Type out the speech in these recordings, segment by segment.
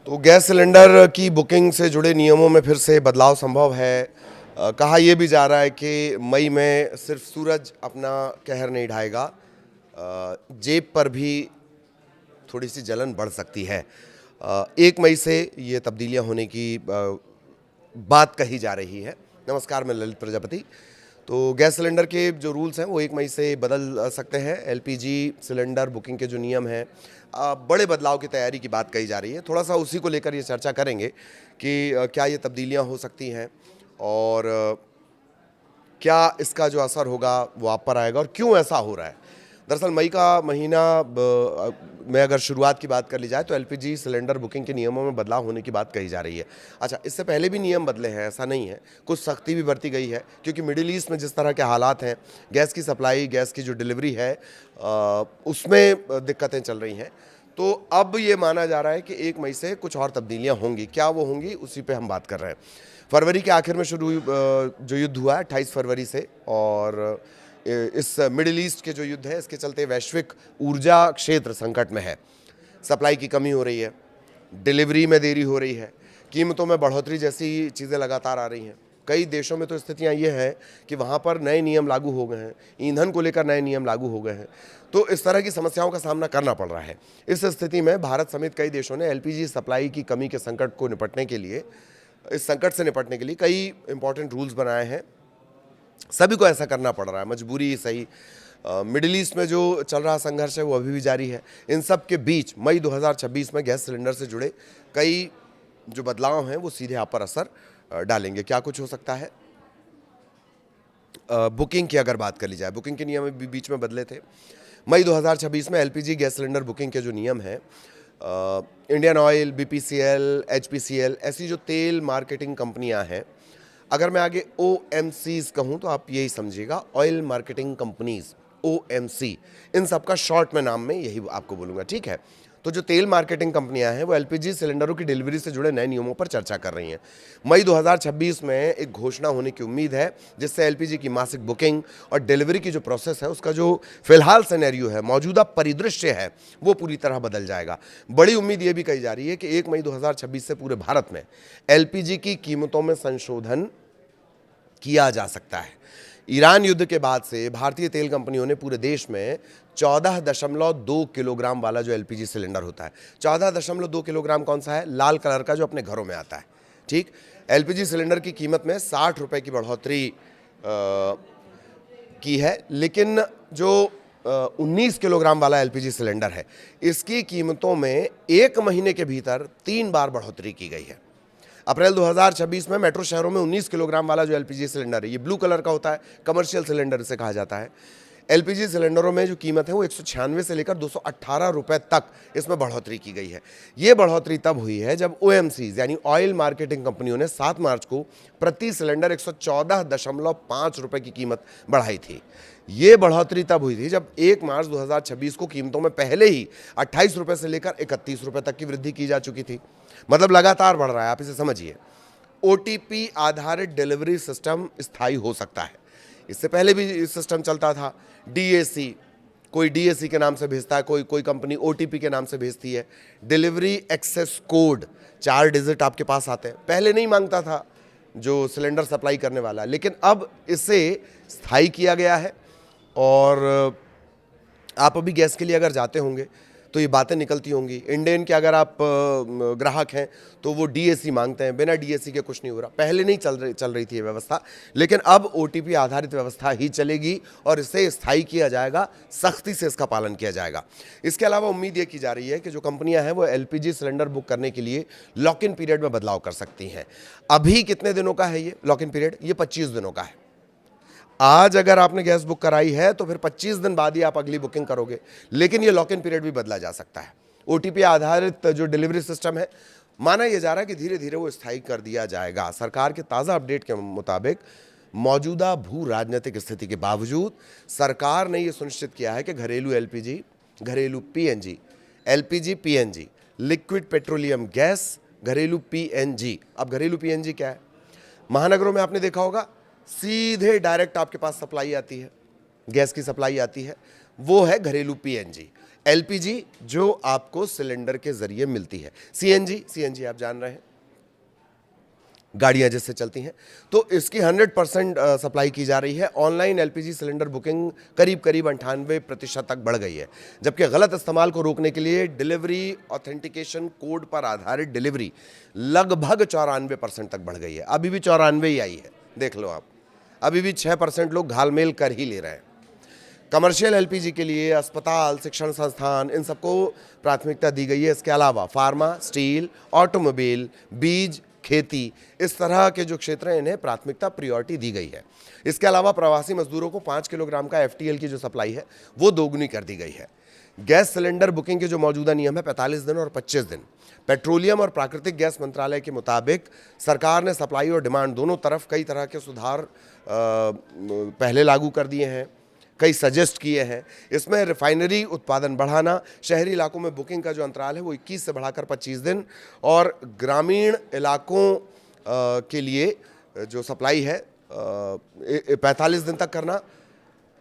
तो gas cylinder की booking से जुड़े नियमों में फिर से बदलाव संभव है। कहा यह भी जा रहा है कि मई में सिर्फ सूरज अपना कहर नहीं ढाएगा, जेब पर भी थोड़ी सी जलन बढ़ सकती है। 1 मई से ये तब्दीलियां होने की बात कही जा रही है। नमस्कार, मैं ललित प्रजापति। तो गैस सिलेंडर के जो रूल्स हैं वो 1 मई से बदल सकते हैं। एलपीजी सिलेंडर बुकिंग के जो नियम हैं, बड़े बदलाव की तैयारी की बात कही जा रही है। थोड़ा सा उसी को लेकर ये चर्चा करेंगे कि क्या ये तब्दीलियां हो सकती हैं और क्या इसका जो असर होगा वो आप पर आएगा और क्यों ऐसा हो रहा है। दरअसल मई का महीना में अगर शुरुआत की बात कर ली जाए तो एलपीजी सिलेंडर बुकिंग के नियमों में बदलाव होने की बात कही जा रही है। अच्छा, इससे पहले भी नियम बदले हैं, ऐसा नहीं है। कुछ सख्ती भी बरती गई है क्योंकि मिडिल ईस्ट में जिस तरह के हालात हैं, गैस की सप्लाई, गैस की जो डिलीवरी है उसमें दिक्कतें चल रही हैं। तो अब ये माना जा रहा है कि 1 मई से कुछ और तब्दीलियाँ होंगी। क्या वो होंगी, उसी पर हम बात कर रहे हैं। फरवरी के आखिर में शुरू जो युद्ध हुआ है 28 फरवरी से, और इस मिडिल ईस्ट के जो युद्ध है इसके चलते वैश्विक ऊर्जा क्षेत्र संकट में है। सप्लाई की कमी हो रही है, डिलीवरी में देरी हो रही है, कीमतों में बढ़ोतरी जैसी चीज़ें लगातार आ रही हैं। कई देशों में तो स्थितियां ये हैं कि वहाँ पर नए नियम लागू हो गए हैं, ईंधन को लेकर नए नियम लागू हो गए हैं। तो इस तरह की समस्याओं का सामना करना पड़ रहा है। इस स्थिति में भारत समेत कई देशों ने एलपीजी सप्लाई की कमी के संकट को निपटने के लिए, इस संकट से निपटने के लिए कई इंपॉर्टेंट रूल्स बनाए हैं। सभी को ऐसा करना पड़ रहा है, मजबूरी सही। मिडिल ईस्ट में जो चल रहा संघर्ष है वो अभी भी जारी है। इन सब के बीच मई 2026 में गैस सिलेंडर से जुड़े कई जो बदलाव हैं वो सीधे आप पर असर डालेंगे। क्या कुछ हो सकता है? बुकिंग की अगर बात कर ली जाए, बुकिंग के नियम भी बीच में बदले थे। मई 2026 में एलपीजी गैस सिलेंडर बुकिंग के जो नियम हैं, इंडियन ऑयल, बीपीसीएल, एचपीसीएल, ऐसी जो तेल मार्केटिंग कंपनियां हैं, अगर मैं आगे OMCs कहूँ तो आप यही समझिएगा, ऑयल मार्केटिंग कंपनीज, OMC, इन सब का शॉर्ट में नाम में यही आपको बोलूँगा, ठीक है। तो जो तेल मार्केटिंग कंपनियां हैं वो एलपीजी सिलेंडरों की डिलीवरी से जुड़े नए नियमों पर चर्चा कर रही हैं। मई 2026 में एक घोषणा होने की उम्मीद है जिससे एलपीजी की मासिक बुकिंग और डिलीवरी की जो प्रोसेस है उसका जो फिलहाल सिनेरियो है, मौजूदा परिदृश्य है, वो पूरी तरह बदल जाएगा। बड़ी उम्मीद ये भी कही जा रही है कि 1 मई 2026 से पूरे भारत में एलपीजी की कीमतों में संशोधन किया जा सकता है। ईरान युद्ध के बाद से भारतीय तेल कंपनियों ने पूरे देश में 14.2 किलोग्राम वाला जो एलपीजी सिलेंडर होता है, 14.2 किलोग्राम कौन सा है? लाल कलर का जो अपने घरों में आता है, ठीक। एलपीजी सिलेंडर की कीमत में 60 रुपए की बढ़ोतरी की है, लेकिन जो 19 किलोग्राम वाला एलपीजी सिलेंडर है इसकी कीमतों में 1 महीने के भीतर 3 बार बढ़ोतरी की गई है। अप्रैल 2026 में मेट्रो शहरों में 19 किलोग्राम वाला जो एलपीजी सिलेंडर है, ये ब्लू कलर का होता है, कमर्शियल सिलेंडर इसे कहा जाता है। एलपीजी सिलेंडरों में जो कीमत है वो 196 से लेकर 218 रुपए तक इसमें बढ़ोतरी की गई है। ये बढ़ोतरी तब हुई है जब OMCs यानी ऑयल मार्केटिंग कंपनियों ने 7 मार्च को प्रति सिलेंडर 114.5 रुपए की कीमत बढ़ाई थी। ये बढ़ोतरी तब हुई थी जब 1 मार्च 2026 को कीमतों में पहले ही 28 रुपए से लेकर 31 रुपए तक की वृद्धि की जा चुकी थी। मतलब लगातार बढ़ रहा है, आप इसे समझिए। OTP आधारित डिलीवरी सिस्टम स्थायी हो सकता है। इससे पहले भी सिस्टम चलता था, DAC, कोई DAC के नाम से भेजता है, कोई कंपनी OTP के नाम से भेजती है। डिलीवरी एक्सेस कोड 4 डिजिट आपके पास आते हैं। पहले नहीं मांगता था जो सिलेंडर सप्लाई करने वाला, लेकिन अब इसे स्थायी किया गया है। और आप अभी गैस के लिए अगर जाते होंगे तो ये बातें निकलती होंगी। इंडेन के अगर आप ग्राहक हैं तो वो DAC मांगते हैं, बिना DAC के कुछ नहीं हो रहा। पहले नहीं चल रही थी ये व्यवस्था, लेकिन अब OTP आधारित व्यवस्था ही चलेगी और इसे स्थायी किया जाएगा, सख्ती से इसका पालन किया जाएगा। इसके अलावा उम्मीद ये की जा रही है कि जो कंपनियां हैं वो एलपीजी सिलेंडर बुक करने के लिए लॉक इन पीरियड में बदलाव कर सकती हैं। अभी कितने दिनों का है ये लॉक इन पीरियड? ये 25 दिनों का है। आज अगर आपने गैस बुक कराई है तो फिर 25 दिन बाद ही आप अगली बुकिंग करोगे, लेकिन ये लॉक इन पीरियड भी बदला जा सकता है। OTP आधारित जो डिलीवरी सिस्टम है, माना यह जा रहा है कि धीरे धीरे वो स्थायी कर दिया जाएगा। सरकार के ताज़ा अपडेट के मुताबिक मौजूदा भू राजनीतिक स्थिति के बावजूद सरकार ने यह सुनिश्चित किया है कि घरेलू LPG, घरेलू PNG, LPG PNG, liquid petroleum gas, घरेलू PNG। अब घरेलू PNG क्या है? महानगरों में आपने देखा होगा सीधे डायरेक्ट आपके पास सप्लाई आती है, गैस की सप्लाई आती है, वो है घरेलू PNG। एलपीजी जो आपको सिलेंडर के जरिए मिलती है, सीएनजी आप जान रहे हैं, गाड़ियां जिससे चलती हैं, तो इसकी 100% सप्लाई की जा रही है। ऑनलाइन एलपीजी सिलेंडर बुकिंग करीब 98% तक बढ़ गई है, जबकि गलत इस्तेमाल को रोकने के लिए डिलीवरी ऑथेंटिकेशन कोड पर आधारित डिलीवरी लगभग 94% तक बढ़ गई है। अभी भी 94 ही आई है, देख लो आप, अभी भी 6% लोग घालमेल कर ही ले रहे हैं। कमर्शियल एलपीजी के लिए अस्पताल, शिक्षण संस्थान, इन सबको प्राथमिकता दी गई है। इसके अलावा फार्मा, स्टील, ऑटोमोबाइल, बीज, खेती, इस तरह के जो क्षेत्र हैं इन्हें प्राथमिकता प्रायोरिटी दी गई है। इसके अलावा प्रवासी मजदूरों को 5 किलोग्राम का एफटीएल की जो सप्लाई है वो दोगुनी कर दी गई है। गैस सिलेंडर बुकिंग के जो मौजूदा नियम है 45 दिन और 25 दिन। पेट्रोलियम और प्राकृतिक गैस मंत्रालय के मुताबिक सरकार ने सप्लाई और डिमांड दोनों तरफ कई तरह के सुधार पहले लागू कर दिए हैं, कई सजेस्ट किए हैं। इसमें रिफाइनरी उत्पादन बढ़ाना, शहरी इलाकों में बुकिंग का जो अंतराल है वो 21 से बढ़ाकर 25 दिन, और ग्रामीण इलाकों के लिए जो सप्लाई है 45 दिन तक करना।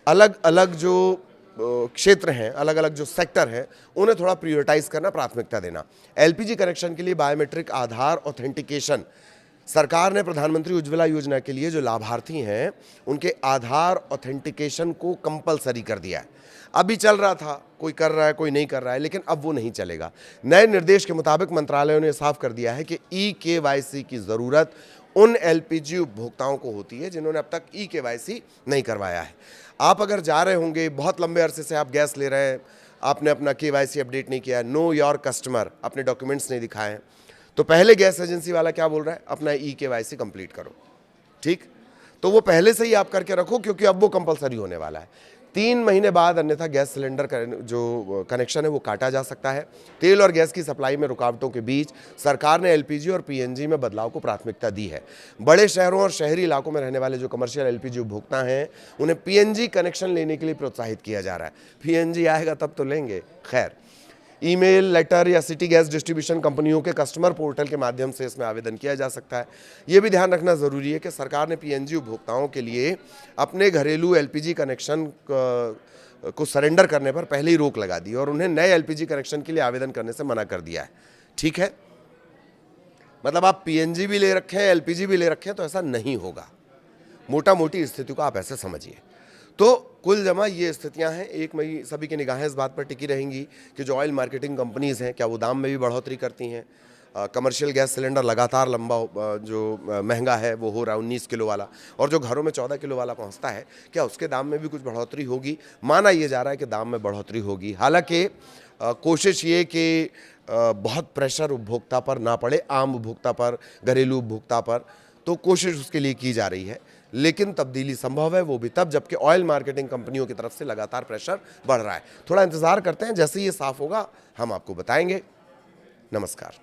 अलग अलग जो क्षेत्र हैं, अलग अलग जो सेक्टर हैं, उन्हें थोड़ा प्रायोरिटाइज करना, प्राथमिकता देना। एलपीजी कनेक्शन के लिए बायोमेट्रिक आधार ऑथेंटिकेशन, सरकार ने प्रधानमंत्री उज्ज्वला योजना के लिए जो लाभार्थी हैं उनके आधार ऑथेंटिकेशन को कंपलसरी कर दिया है। अभी चल रहा था, कोई कर रहा है कोई नहीं कर रहा है, लेकिन अब वो नहीं चलेगा। नए निर्देश के मुताबिक मंत्रालय ने साफ कर दिया है कि ई-केवाईसी की ज़रूरत उन एलपीजी उपभोक्ताओं को होती है जिन्होंने अब तक ई-केवाईसी नहीं करवाया है। आप अगर जा रहे होंगे, बहुत लंबे अरसे से आप गैस ले रहे हैं, आपने अपना केवाईसी अपडेट नहीं किया है, नो योर कस्टमर, अपने डॉक्यूमेंट्स नहीं दिखाए हैं, तो पहले गैस एजेंसी वाला क्या बोल रहा है, अपना ई-केवाईसी कंप्लीट करो। ठीक, तो वो पहले से ही आप करके रखो, क्योंकि अब वो कंपलसरी होने वाला है। 3 महीने बाद अन्यथा गैस सिलेंडर का जो कनेक्शन है वो काटा जा सकता है। तेल और गैस की सप्लाई में रुकावटों के बीच सरकार ने एलपीजी और पीएनजी में बदलाव को प्राथमिकता दी है। बड़े शहरों और शहरी इलाकों में रहने वाले जो कमर्शियल एलपीजी उपभोक्ता हैं उन्हें पीएनजी कनेक्शन लेने के लिए प्रोत्साहित किया जा रहा है। पीएनजी आएगा तब तो लेंगे। खैर, ईमेल, लेटर या सिटी गैस डिस्ट्रीब्यूशन कंपनियों के कस्टमर पोर्टल के माध्यम से इसमें आवेदन किया जा सकता है। ये भी ध्यान रखना ज़रूरी है कि सरकार ने पीएनजी उपभोक्ताओं के लिए अपने घरेलू एलपीजी कनेक्शन को सरेंडर करने पर पहले ही रोक लगा दी और उन्हें नए एलपीजी कनेक्शन के लिए आवेदन करने से मना कर दिया है। ठीक है, मतलब आप पीएनजी भी ले रखे हैं, एलपीजी भी ले रखे हैं, तो ऐसा नहीं होगा। मोटा मोटी स्थिति को आप ऐसे समझिए। तो कुल जमा ये स्थितियां हैं। 1 मई सभी की निगाहें इस बात पर टिकी रहेंगी कि जो ऑयल मार्केटिंग कंपनीज़ हैं क्या वो दाम में भी बढ़ोतरी करती हैं। कमर्शियल गैस सिलेंडर लगातार लंबा जो महंगा है वो हो रहा है 19 किलो वाला, और जो घरों में 14 किलो वाला पहुंचता है, क्या उसके दाम में भी कुछ बढ़ोतरी होगी? माना ये जा रहा है कि दाम में बढ़ोतरी होगी। हालांकि कोशिश ये कि बहुत प्रेशर उपभोक्ता पर ना पड़े, आम उपभोक्ता पर, घरेलू उपभोक्ता पर, तो कोशिश उसके लिए की जा रही है। लेकिन तब्दीली संभव है, वो भी तब जबकि ऑयल मार्केटिंग कंपनियों की तरफ से लगातार प्रेशर बढ़ रहा है। थोड़ा इंतजार करते हैं, जैसे ही ये साफ होगा हम आपको बताएंगे। नमस्कार।